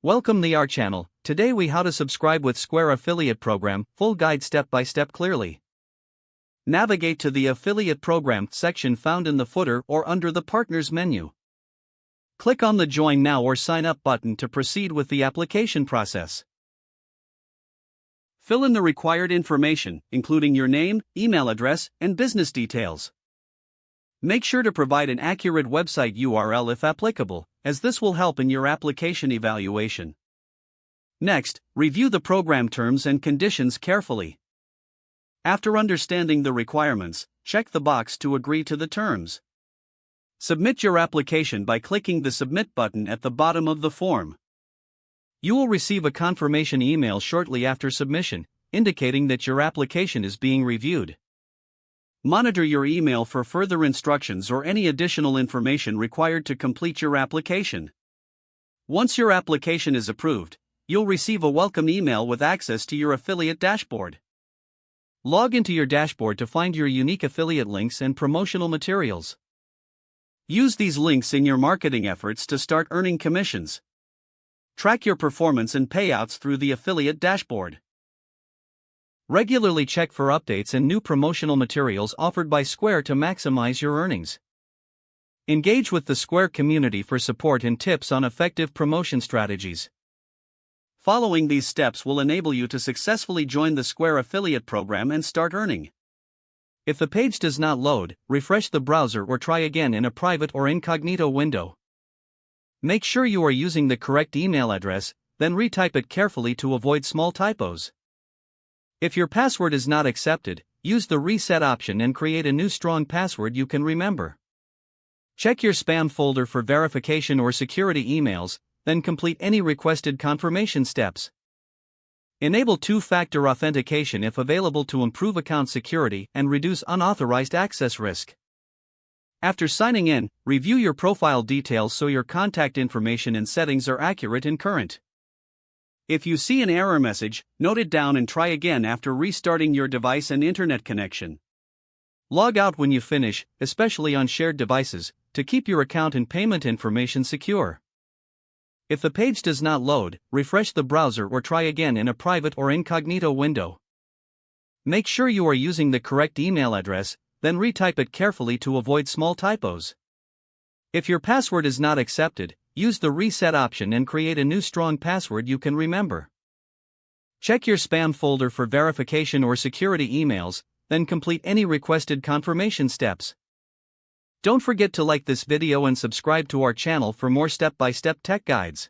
Welcome to our channel. Today we how to subscribe with Square affiliate program, full guide step by step clearly. Navigate to the affiliate program section found in the footer or under the partners menu. Click on the join now or sign up button to proceed with the application process. Fill in the required information, including your name, email address, and business details. Make sure to provide an accurate website URL if applicable, as this will help in your application evaluation. Next, review the program terms and conditions carefully. After understanding the requirements, check the box to agree to the terms. Submit your application by clicking the Submit button at the bottom of the form. You will receive a confirmation email shortly after submission, indicating that your application is being reviewed. Monitor your email for further instructions or any additional information required to complete your application. Once your application is approved, you'll receive a welcome email with access to your affiliate dashboard. Log into your dashboard to find your unique affiliate links and promotional materials. Use these links in your marketing efforts to start earning commissions. Track your performance and payouts through the affiliate dashboard. Regularly check for updates and new promotional materials offered by Square to maximize your earnings. Engage with the Square community for support and tips on effective promotion strategies. Following these steps will enable you to successfully join the Square affiliate program and start earning. If the page does not load, refresh the browser or try again in a private or incognito window. Make sure you are using the correct email address, then retype it carefully to avoid small typos. If your password is not accepted, use the reset option and create a new strong password you can remember. Check your spam folder for verification or security emails, then complete any requested confirmation steps. Enable two-factor authentication if available to improve account security and reduce unauthorized access risk. After signing in, review your profile details so your contact information and settings are accurate and current. If you see an error message, note it down and try again after restarting your device and internet connection. Log out when you finish, especially on shared devices, to keep your account and payment information secure. If the page does not load, refresh the browser or try again in a private or incognito window. Make sure you are using the correct email address, then retype it carefully to avoid small typos. If your password is not accepted, use the reset option and create a new strong password you can remember. Check your spam folder for verification or security emails, then complete any requested confirmation steps. Don't forget to like this video and subscribe to our channel for more step-by-step tech guides.